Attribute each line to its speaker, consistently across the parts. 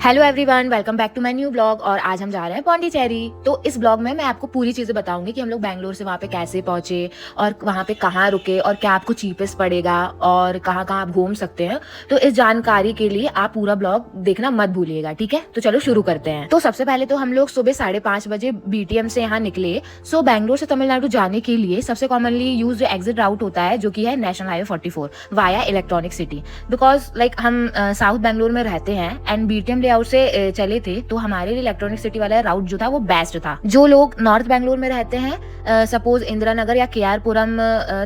Speaker 1: Hello everyone, welcome back to my new blog. और आज हम जा रहे हैं पौंडीचेरी। तो इस ब्लॉग में मैं आपको पूरी चीज़ें बताऊंगी कि हम लोग बैंगलोर से वहाँ पे कैसे पहुँचे और वहाँ पे कहाँ रुके और क्या आपको चीपेस्ट पड़ेगा और कहाँ कहाँ आप घूम सकते हैं। तो इस जानकारी के लिए आप पूरा ब्लॉग देखना मत भूलिएगा, ठीक है। तो चलो शुरू करते हैं। तो सबसे पहले तो हम लोग सुबह 5:30 बजे BTM से यहाँ निकले। सो बैंगलोर से तमिलनाडु जाने के लिए सबसे कॉमनली यूज एग्जिट राउट होता है, जो कि है national highway 44 via electronic city. Because like हम साउथ बैंगलोर में रहते हैं एंड BTM लेआउट से चले थे, तो हमारे लिए इलेक्ट्रॉनिक सिटी वाला राउट जो था वो बेस्ट था। जो लोग नॉर्थ बैंगलोर में रहते हैं, सपोज इंदिरा नगर या KR पुरम,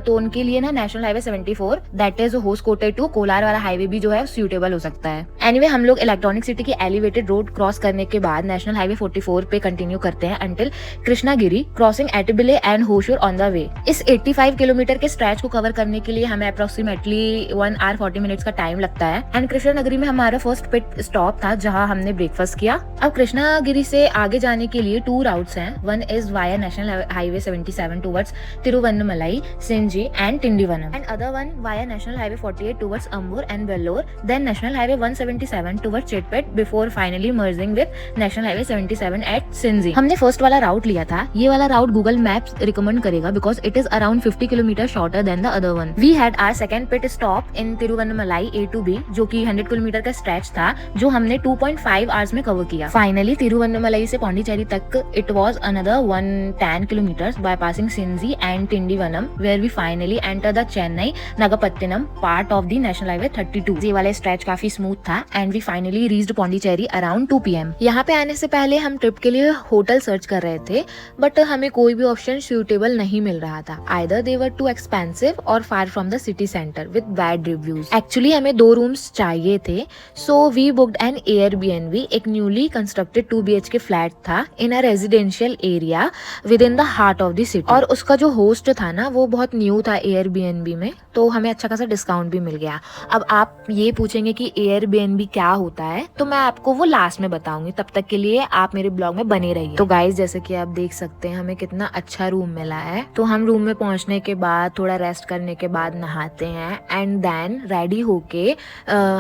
Speaker 1: तो उनके लिए ना national highway 74 that is Hoskote to Kolar वाला हाईवे भी जो है सूटेबल हो सकता है। एनीवे हम लोग इलेक्ट्रॉनिक सिटी की एलिवेटेड रोड क्रॉस करने के बाद नेशनल हाईवे 44 पे कंटिन्यू करते हैं until Krishnagiri, crossing Attibele and Hosur on the way. इस 85 किलोमीटर के स्ट्रेच को कवर करने के लिए हमें अप्रोक्सीमेटली 1 आवर 40 मिनट्स का टाइम लगता है। एंड कृष्णागिरी में हमारा फर्स्ट पिट स्टॉप था, जहां हमने ब्रेकफास्ट किया। अब कृष्णागिरी से आगे जाने के लिए 2 राउट्स हैं। One is via national highway 77 towards Tiruvannamalai, Gingee and Tindivanam, and other one via national highway 48 towards Ambur and Vellore, then national highway 177 towards Chetpet before finally merging with national highway 77 at Gingee. हमने फर्स्ट वाला राउट लिया था। ये वाला राउट गूगल मैप्स रिकमेंड करेगा because it is around 50 kilometre shorter than the other one. We had our second pit stop in Tiruvannamalai A to B, जो कि 100 किलोमीटर का स्ट्रेच था, जो हमने 2.5 आवर्स में कवर किया। फाइनली तिरुवन्नमलाई से पौंडीचेरी तक it was another 110 kilometres by passing Gingee and Tindivanam, where we finally enter the Chennai Nagapattinam part of the national highway 32। ये वाला स्ट्रेच काफी स्मूथ था and we finally reached Pondicherry around 2 PM। यहाँ पे आने से पहले हम ट्रिप के लिए होटल सर्च कर रहे थे, बट हमें कोई भी ऑप्शन सूटेबल नहीं मिल रहा था। Either they were too expensive और far from the city centre with bad reviews. Actually हमें 2 रूम्स चाहिए थे, so we booked an Airbnb। एक न्यूली कंस्ट्रक्टेड 2 BHK फ्लैट था in a residential area within the heart of the city. और उसका जो host था ना, वो बहुत न्यू था Airbnb में, तो हमें अच्छा खासा डिस्काउंट भी मिल गया। अब आप ये पूछेंगे कि Airbnb क्या होता है, तो मैं आपको वो लास्ट में बताऊंगी। तब तक के लिए आप मेरे ब्लॉग में बने रहिए। तो गाइस, जैसे कि आप देख सकते हैं हमें कितना अच्छा रूम मिला है। तो हम रूम में पहुंचने के बाद थोड़ा रेस्ट करने के बाद नहाते हैं एंड देन रेडी होके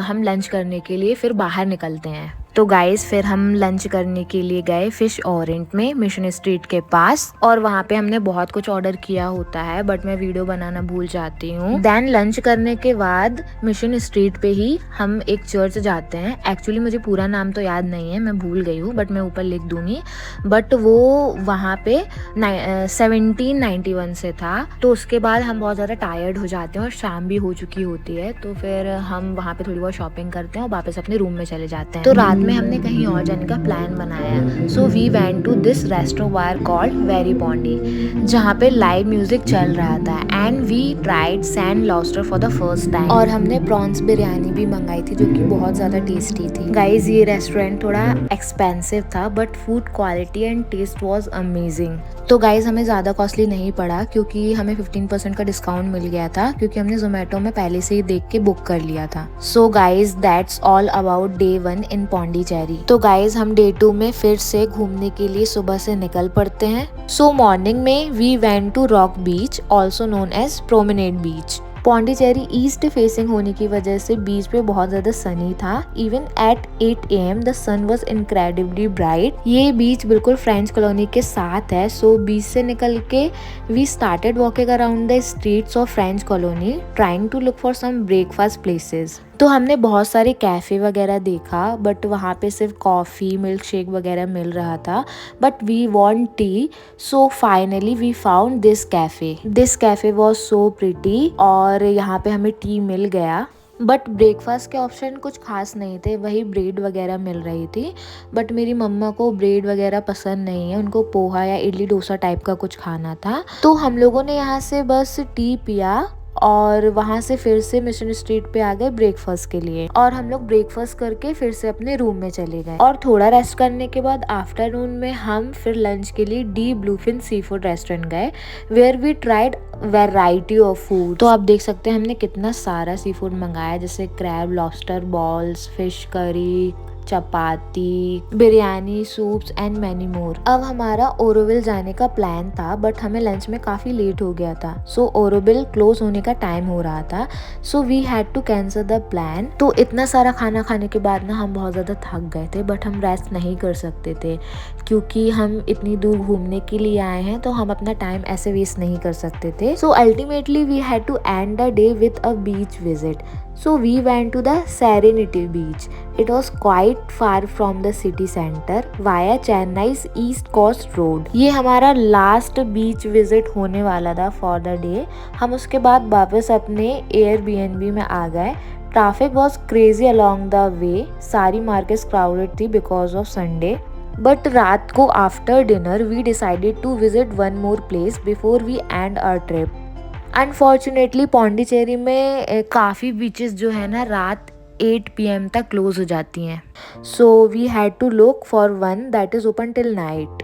Speaker 1: हम लंच करने के लिए फिर बाहर निकलते हैं। तो गाइस, फिर हम लंच करने के लिए गए फिश ओरेंट में, मिशन स्ट्रीट के पास। और वहाँ पे हमने बहुत कुछ ऑर्डर किया होता है, बट मैं वीडियो बनाना भूल जाती हूँ। देन लंच करने के बाद मिशन स्ट्रीट पे ही हम एक चर्च जाते हैं। एक्चुअली मुझे पूरा नाम तो याद नहीं है, मैं भूल गई हूँ, बट मैं ऊपर लिख दूंगी। बट वो वहाँ पे 1791 से था। तो उसके बाद हम बहुत ज़्यादा टायर्ड हो जाते हैं और शाम भी हो चुकी होती है, तो फिर हम वहाँ पे थोड़ी बहुत शॉपिंग करते हैं और वापस अपने रूम में चले जाते हैं। तो रात में हमने कहीं और जाने का प्लान बनाया। So we went to this restaurant called very Pondy, जहाँ पे लाइव म्यूजिक चल रहा था and we tried sand lobster for the first time. और हमने प्रॉन्स बिरयानी भी मंगाई थी, जो कि बहुत ज़्यादा टेस्टी थी। गाइज, ये रेस्टोरेंट थोड़ा एक्सपेंसिव था, but food quality and taste was amazing. तो गाइज, हमें ज़्यादा कॉस्टली नहीं पड़ा, क्योंकि हमें 15% का डिस्काउंट मिल गया था, क्योंकि हमने जोमेटो में पहले से ही देख के बुक कर लिया था। So guys, that's all about day 1 इन पौंडीचेरी। तो गाइज, हम डे 2 में फिर से घूमने के लिए सुबह से निकल पड़ते हैं। सो मॉर्निंग में we went to rock beach, also known as promenade beach. Pondicherry east facing होने की वजह से बीच पे बहुत ज्यादा सनी था। Even at 8 AM the sun was incredibly bright. ये बीच बिल्कुल फ्रेंच कॉलोनी के साथ है। सो बीच से निकल के we started walking around the streets of French colony, trying to look for some breakfast places. तो हमने बहुत सारे कैफ़े वगैरह देखा, बट वहाँ पे सिर्फ कॉफ़ी, मिल्क शेक वगैरह मिल रहा था, but we want tea. So finally we found this cafe. This cafe was so pretty और यहाँ पे हमें टी मिल गया। बट ब्रेकफास्ट के ऑप्शन कुछ खास नहीं थे, वही ब्रेड वगैरह मिल रही थी। बट मेरी मम्मा को ब्रेड वगैरह पसंद नहीं है, उनको पोहा या इडली डोसा टाइप का कुछ खाना था। तो हम लोगों ने यहाँ से बस टी पिया और वहाँ से फिर से मिशन स्ट्रीट पे आ गए ब्रेकफास्ट के लिए। और हम लोग ब्रेकफास्ट करके फिर से अपने रूम में चले गए। और थोड़ा रेस्ट करने के बाद आफ्टरनून में हम फिर लंच के लिए the bluefin seafood restaurant गए, where we tried variety of food. तो आप देख सकते हैं हमने कितना सारा सी फूड मंगाया, जैसे crab, lobster balls, fish curry, chapati, biryani, soups and many more. अब हमारा ओरोविल जाने का प्लान था बट हमें लंच में काफ़ी लेट हो गया था। सो ओरोविल क्लोज होने का टाइम हो रहा था, so we had to cancel the plan. तो इतना सारा खाना खाने के बाद ना हम बहुत ज़्यादा थक गए थे बट हम रेस्ट नहीं कर सकते थे क्योंकि हम इतनी दूर घूमने के लिए आए हैं, तो हम अपना टाइम ऐसे वेस्ट नहीं कर सकते थे। So ultimately we had to end the day with a beach visit. So we went to the Serenity Beach. It was quite far from the city center via Chennai's East Coast Road. ये हमारा last बीच visit होने वाला था for the day. हम उसके बाद वापस अपने Airbnb में आ गए। Traffic was crazy along the way, सारी मार्केट्स क्राउडेड थी बिकॉज ऑफ संडे। बट रात को after dinner we decided to visit one more place before we end our trip. Unfortunately Pondicherry में काफ़ी बीचेस जो है ना रात 8 PM तक क्लोज हो जाती हैं। So we had to look for one that is open till night.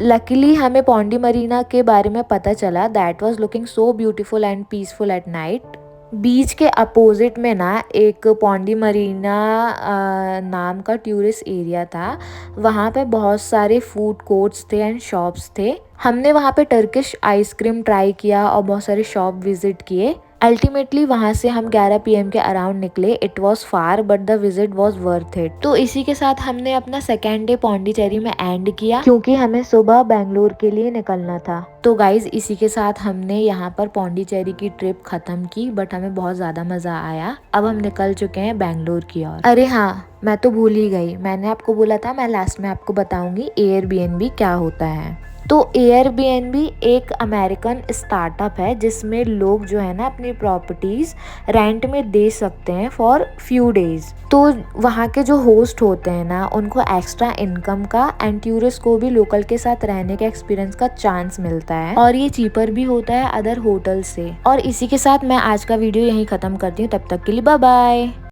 Speaker 1: Luckily हमें पौंडी मरीना के बारे में पता चला, that was looking so beautiful and peaceful at night. Beach के अपोजिट में ना एक पौंडी मरीना नाम का टूरिस्ट एरिया था। वहाँ पे बहुत सारे फूड कोर्ट्स थे एंड शॉप्स थे। हमने वहाँ पे टर्किश आइसक्रीम ट्राई किया और बहुत सारे शॉप विजिट किए। अल्टीमेटली वहाँ से हम 11 PM के अराउंड निकले। It was far but the visit was worth it. तो इसी के साथ हमने अपना सेकेंड डे पौंडीचेरी में एंड किया क्योंकि हमें सुबह बेंगलोर के लिए निकलना था। तो गाइज इसी के साथ हमने यहाँ पर पौंडीचेरी की ट्रिप खत्म की बट हमें बहुत ज़्यादा मज़ा आया। अब हम निकल चुके हैं बेंगलोर की ओर। अरे हाँ, मैं तो भूल ही गई, मैंने आपको बोला था मैं लास्ट में आपको बताऊंगी एयरबीएनबी क्या होता है। तो एयरबीएनबी एक अमेरिकन स्टार्टअप है जिसमें लोग जो है ना अपनी प्रॉपर्टीज़ रेंट में दे सकते हैं फॉर फ्यू डेज। तो वहाँ के जो होस्ट होते हैं ना उनको एक्स्ट्रा इनकम का एंड टूरिस्ट को भी लोकल के साथ रहने के एक्सपीरियंस का चांस मिलता है और ये चीपर भी होता है अदर होटल से। और इसी के साथ मैं आज का वीडियो यहीं ख़त्म करती हूँ। तब तक के लिए बाय बाय।